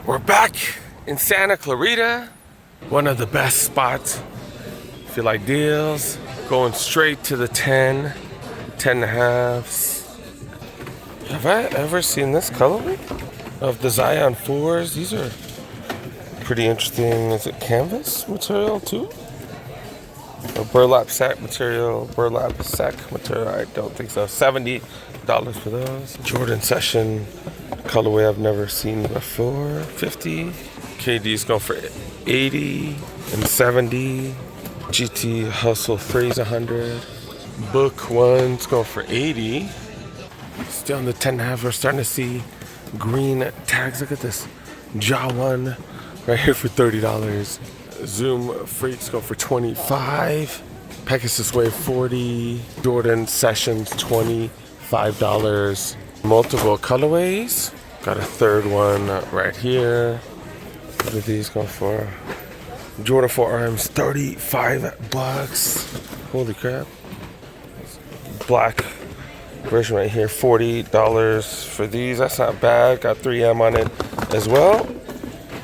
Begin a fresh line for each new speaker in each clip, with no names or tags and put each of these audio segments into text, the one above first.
We're back in Santa Clarita, one of the best spots. If you like deals, going straight to the 10 and a halves. Have I ever seen this colorway of the Zion 4s? These are pretty interesting. Is it canvas material too? Or burlap sack material? I don't think so. $70 for those. Jordan Session colorway I've never seen before. 50. KD's going for 80 and 70. GT Hustle 3's 100. Book one's going for 80. Still on the 10 and a half. We're starting to see green tags. Look at this. Jaw one right here for $30. Zoom Freaks go for 25. Pegasus Wave 40. Jordan Sessions $25. Multiple colorways. Got a third one right here. What are these going for? Jordan 4Rms $35. Holy crap. Black version right here, $40 for these. That's not bad. Got 3M on it as well.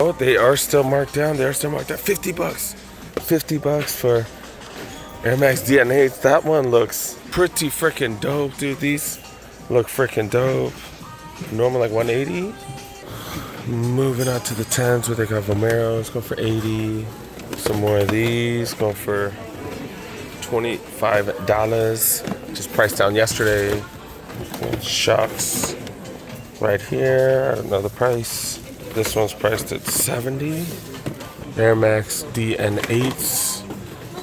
Oh, they are still marked down. They are still marked down. $50. $50 for Air Max DNA. That one looks pretty freaking dope, dude. These look freaking dope. Normally like 180. Moving on to the 10s where they got Vomeros going for 80. Some more of these going for $25. Just priced down yesterday. Shocks right here. Another price. This one's priced at 70. Air Max DN8s,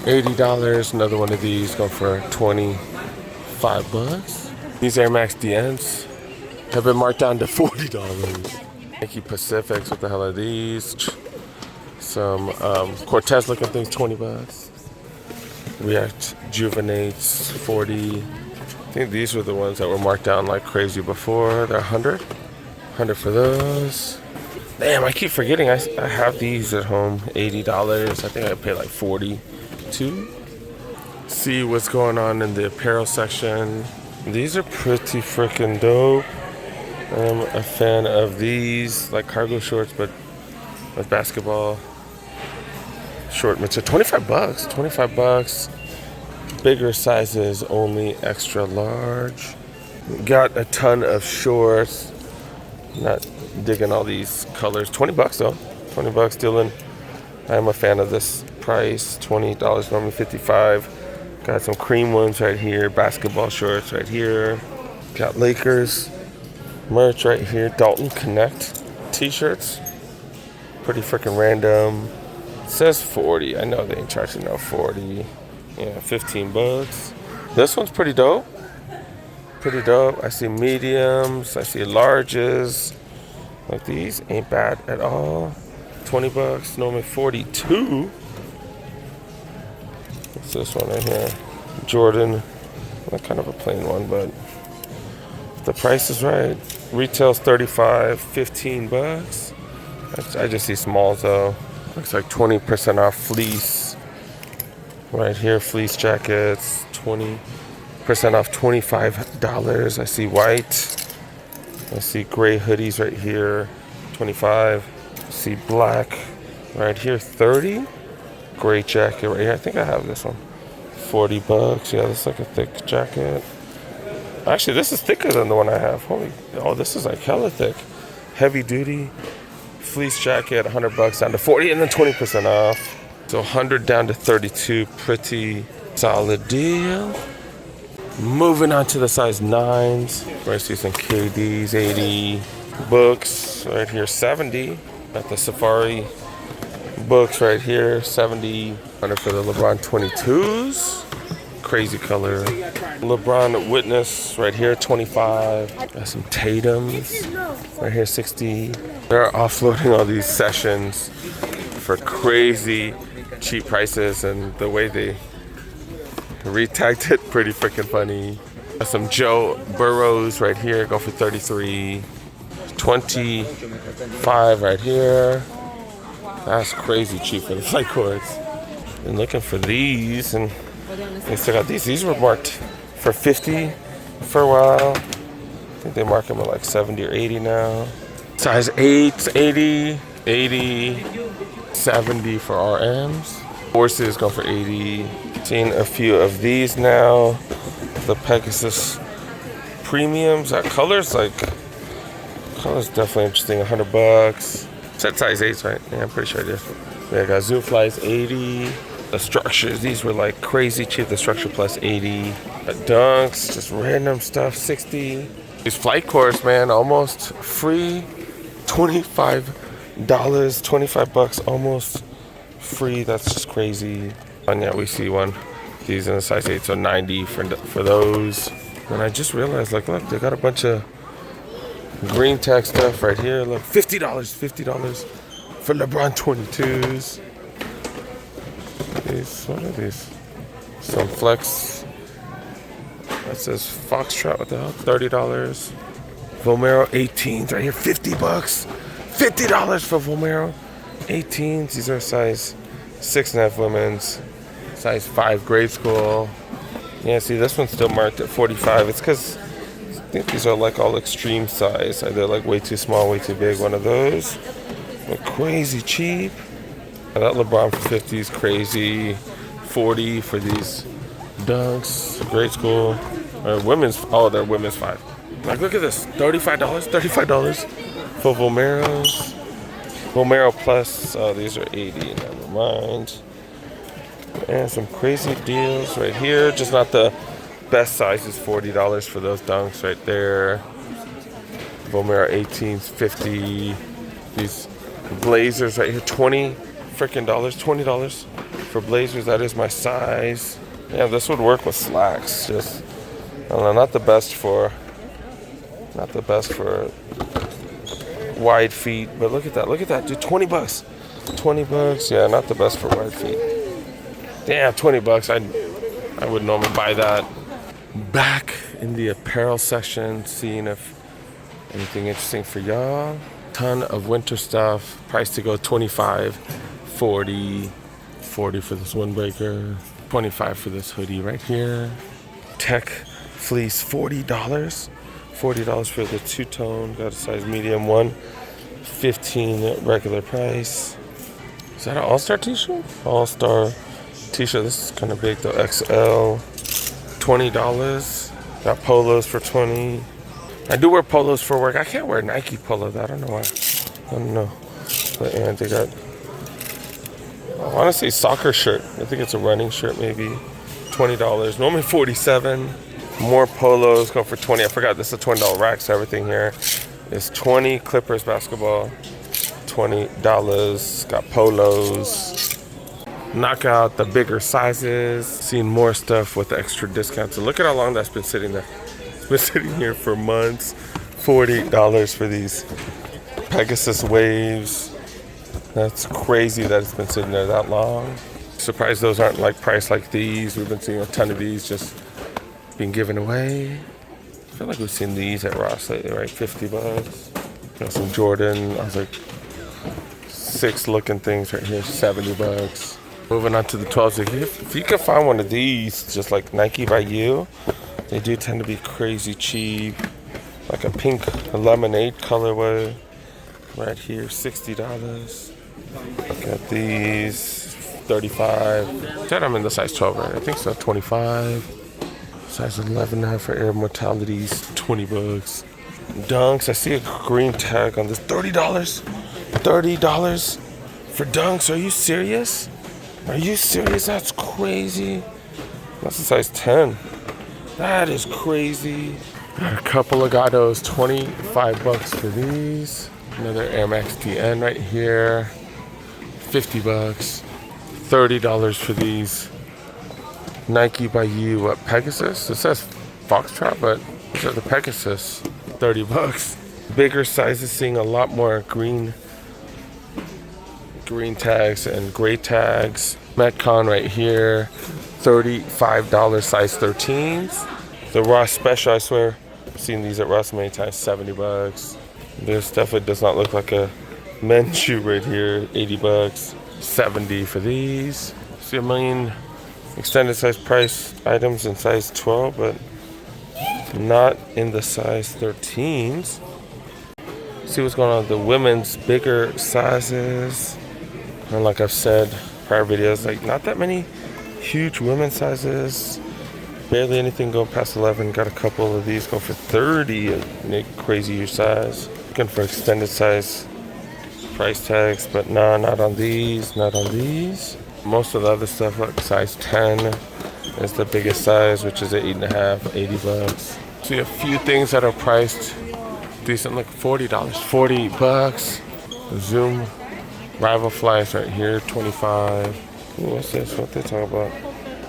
$80. Another one of these going for $25. These Air Max DNs have been marked down to $40. Nike Pacifics, what the hell are these? Some Cortez looking things, $20. React Juvenates, 40. I think these were the ones that were marked down like crazy before. They're 100. 100 for those. Damn, I keep forgetting I have these at home. $80. I think I paid like 42. See what's going on in the apparel section. These are pretty freaking dope. I'm a fan of these, like cargo shorts, but with basketball short material. $25. $25. Bigger sizes, only extra large. Got a ton of shorts. Not digging all these colors. $20 though. $20 dealing. I'm a fan of this price. $20, normally $55. Got some cream ones right here. Basketball shorts right here. Got Lakers merch right here. Dalton Connect t-shirts. Pretty freaking random. It says 40. I know they ain't charging no 40. Yeah, $15. This one's pretty dope. Pretty dope. I see mediums. I see larges. Like these ain't bad at all. $20. Normally 42. What's this one right here? Jordan. Well, kind of a plain one, but the price is right. Retail's $35. $15. I just see smalls though. Looks like 20% off fleece. Right here, fleece jackets, 20% off, $25. I see white. I see gray hoodies right here, 25. I see black right here, 30. Gray jacket right here. I think I have this one. $40. Yeah, this is like a thick jacket. Actually, this is thicker than the one I have. Oh, this is like hella thick. Heavy duty fleece jacket, $100 down to 40, and then 20% off. So 100 down to 32. Pretty solid deal. Moving on to the size 9s. I see some KDs, 80. Books right here, 70. Got the Safari books right here, 70. 100 for the LeBron 22s. Crazy color. LeBron Witness right here, 25. Got some Tatums right here, 60. They're offloading all these sessions for crazy cheap prices, and the way they retagged it, pretty freaking funny. Got some Joe Burrows right here, go for 33. 25 right here. That's crazy cheap for the flight cords. Been looking for these, and they still got these. These were marked for 50 for a while. I think they mark them at like 70 or 80 now. Size 8, 80, 80, 70 for RMs. Forces go for 80. Seen a few of these now. The Pegasus premiums. That color's definitely interesting. $100. Said size 8, right? Yeah, I'm pretty sure I did. Yeah, I got Zoom Flies 80. The structures, these were like crazy cheap. The structure plus 80. The dunks, just random stuff, 60. These flight course, man, almost free. $25, $25 almost free. That's just crazy. And yeah, we see one. These in a size 8, so 90 for those. And I just realized, like, look, they got a bunch of green tag stuff right here. Look, $50 for LeBron 22s. What are these? Some flex. That says Foxtrot. What the hell? $30. Vomero 18s right here. $50. $50 for Vomero 18s. These are size 6.5 women's. Size 5 grade school. Yeah, see, this one's still marked at 45. It's because I think these are like all extreme size. Either like way too small, way too big. One of those. But crazy cheap. And that LeBron for 50 is crazy. 40 for these dunks. Grade school. Women's. Oh, they're women's 5. Like, look at this. $35. $35 for Vomeros. Vomero Plus. Oh, these are 80. Never mind. And some crazy deals right here. Just not the best sizes. $40 for those dunks right there. Vomero 18s, 50. These blazers right here, $20 for blazers. That is my size. Yeah, this would work with slacks. Just, I don't know, not the best for wide feet. But look at that, dude. $20. $20. Yeah, not the best for wide feet. Damn, $20. I would normally buy that. Back in the apparel section, seeing if anything interesting for y'all. Ton of winter stuff. Price to go 25, 40, 40 for this windbreaker, 25 for this hoodie right here. Tech fleece, $40. $40 for the two-tone. Got a size medium one. 15 regular price. Is that an all-star t-shirt? All-star t-shirt. This is kind of big though. XL. $20. Got polos for 20. I do wear polos for work. I can't wear Nike polos. I don't know why. I don't know. But yeah, they got, I want to say soccer shirt. I think it's a running shirt maybe. $20. Normally $47. More polos go for 20. I forgot this is a $20 rack, so everything here is 20. Clippers basketball, $20. Got polos. Knock out the bigger sizes. Seen more stuff with extra discounts. So look at how long that's been sitting there. It's been sitting here for months. $40 for these Pegasus waves. That's crazy that it's been sitting there that long. Surprised those aren't like priced like these. We've been seeing a ton of these just being given away. I feel like we've seen these at Ross lately, right? $50. Got some Jordan. I was like 6 looking things right here, $70. Moving on to the 12s. If you can find one of these, just like Nike by You, they do tend to be crazy cheap. Like a pink lemonade colorway right here, $60. Got these, $35. Said I'm in the size 12, right? I think so, $25. Size 11 now for Air Mortalities, $20. Dunks, I see a green tag on this, $30. $30 for dunks. Are you serious? Are you serious? That's crazy. That's a size 10. That is crazy. Got a couple of Gatos, $25 for these. Another Air Max DN right here, $50. $30 for these Nike by You, what, Pegasus? It says Foxtrot, but these are the Pegasus. $30. Bigger sizes, seeing a lot more green tags and gray tags. Metcon right here, $35, size 13s. The Ross Special, I swear, I've seen these at Ross many times, $70. This definitely does not look like a men's shoe right here, $80. $70 for these. See a million extended size price items in size 12, but not in the size 13s. See what's going on with the women's bigger sizes. And like I've said prior videos, like not that many huge women's sizes. Barely anything going past 11. Got a couple of these going for 30. A crazy huge size. Looking for extended size price tags, but no, not on these. Not on these. Most of the other stuff, like size 10 is the biggest size, which is an 8.5, 80 bucks. See a few things that are priced decent, like $40, 40 bucks. Zoom rival flies right here, 25. Ooh, what's this? What they talking about?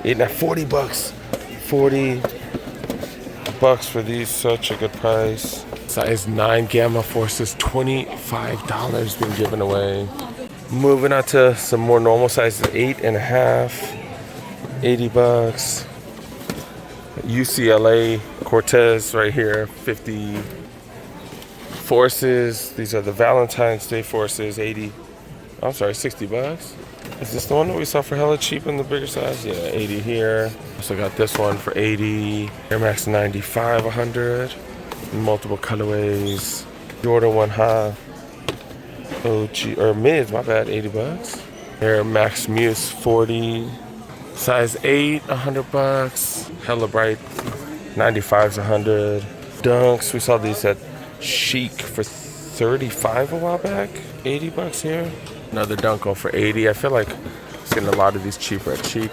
8.5, 40 bucks. 40 bucks for these, such a good price. Size 9 Gamma Forces, $25 being given away. Moving on to some more normal sizes, 8.5, 80 bucks. UCLA Cortez right here, 50. Forces, these are the Valentine's Day Forces, 80. I'm sorry, 60 bucks. Is this the one that we saw for hella cheap in the bigger size? Yeah, 80 here. Also got this one for 80. Air Max 95, 100. Multiple colorways. Jordan 1 High. OG, or mids, my bad, 80 bucks. Air Max Muse 40. Size 8, 100 bucks. Hella Bright, 95's 100. Dunks, we saw these at Chic for 35 a while back. 80 bucks here. Another dunk on for 80. I feel like seeing a lot of these cheaper at Chic.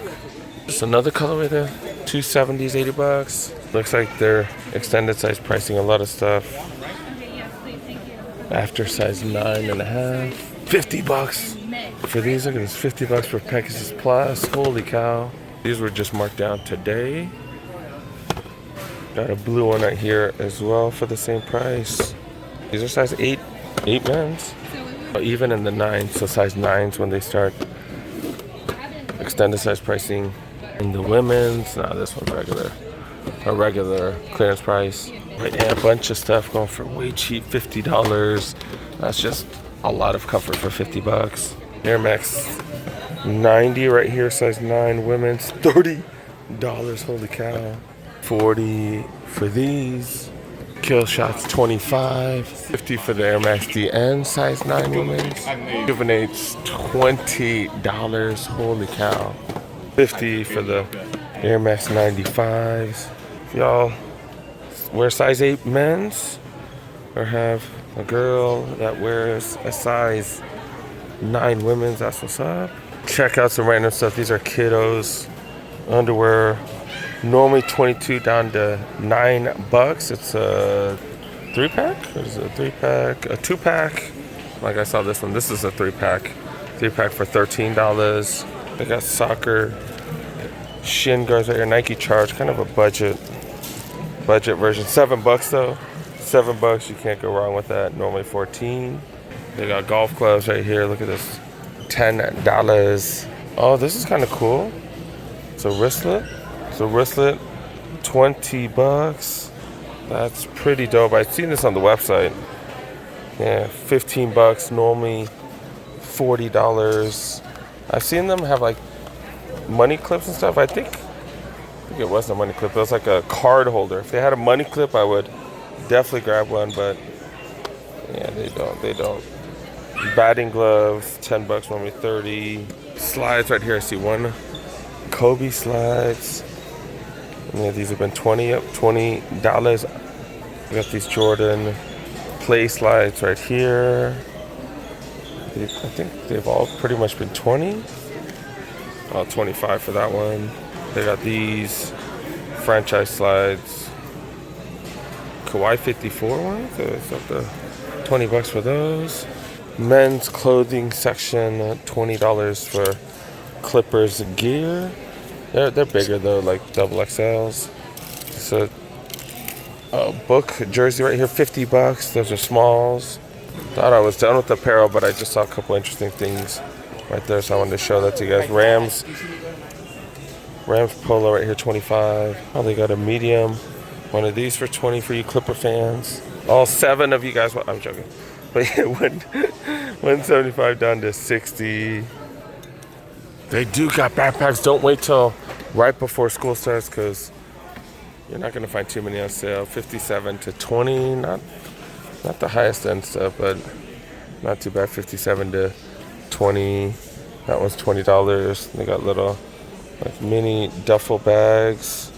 Just another colorway there. 270s, 80 bucks. Looks like they're extended size pricing a lot of stuff. After size 9.5. 50 bucks for these. Look at this, 50 bucks for Pegasus Plus. Holy cow. These were just marked down today. Got a blue one right here as well for the same price. These are size 8 men's. Even in the 9s, so size 9s when they start extended size pricing. In the women's, nah, this one's regular. A regular clearance price. Right, yeah, a bunch of stuff going for way cheap, $50. That's just a lot of comfort for 50 bucks. Air Max 90 right here, size 9 women's, $30. Holy cow. 40 for these. Kill Shots 25. 50 for the Air Max DN, size 9 women's. Juvenates $20. Holy cow. 50 for the Air Max 95s. If y'all wear size 8 men's or have a girl that wears a size 9 women's, that's what's up. Check out some random stuff. These are kiddos underwear. Normally 22 down to 9 bucks. It's a 3-pack? Or is it a 3-pack? A 2-pack? Like I saw this one. This is a 3-pack. 3-pack for $13. They got soccer shin guards right here. Nike Charge, kind of a budget version. $7 though. $7, you can't go wrong with that. Normally 14. They got golf gloves right here. Look at this. $10. Oh, this is kind of cool. It's a wristlet. $20. That's pretty dope. I've seen this on the website. Yeah, $15. Normally $40. I've seen them have like money clips and stuff. I think it wasn't a money clip. It was like a card holder. If they had a money clip, I would definitely grab one. But yeah, they don't. Batting gloves, $10. Normally 30. Slides right here. I see one. Kobe slides. Yeah, these have been $20. We got these Jordan play slides right here. I think they've all pretty much been 20. 25 for that one. They got these franchise slides. Kawhi 54 ones. So it's up to $20 for those. Men's clothing section, $20 for Clippers gear. They're bigger though, like double XLs. So a book jersey right here, $50. Those are smalls. Thought I was done with apparel, but I just saw a couple interesting things right there, so I wanted to show that to you guys. Rams polo right here, $25. Oh, they got a medium. One of these for $20 for you Clipper fans. All 7 of you guys. I'm joking, but yeah, 175 down to 60. They do got backpacks. Don't wait till right before school starts because you're not going to find too many on sale. 57 to 20. Not the highest end stuff, but not too bad. 57 to 20. That one's $20. They got little like mini duffel bags.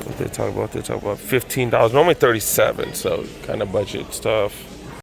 What they talk about? They talk about $15. Normally 37, so kind of budget stuff.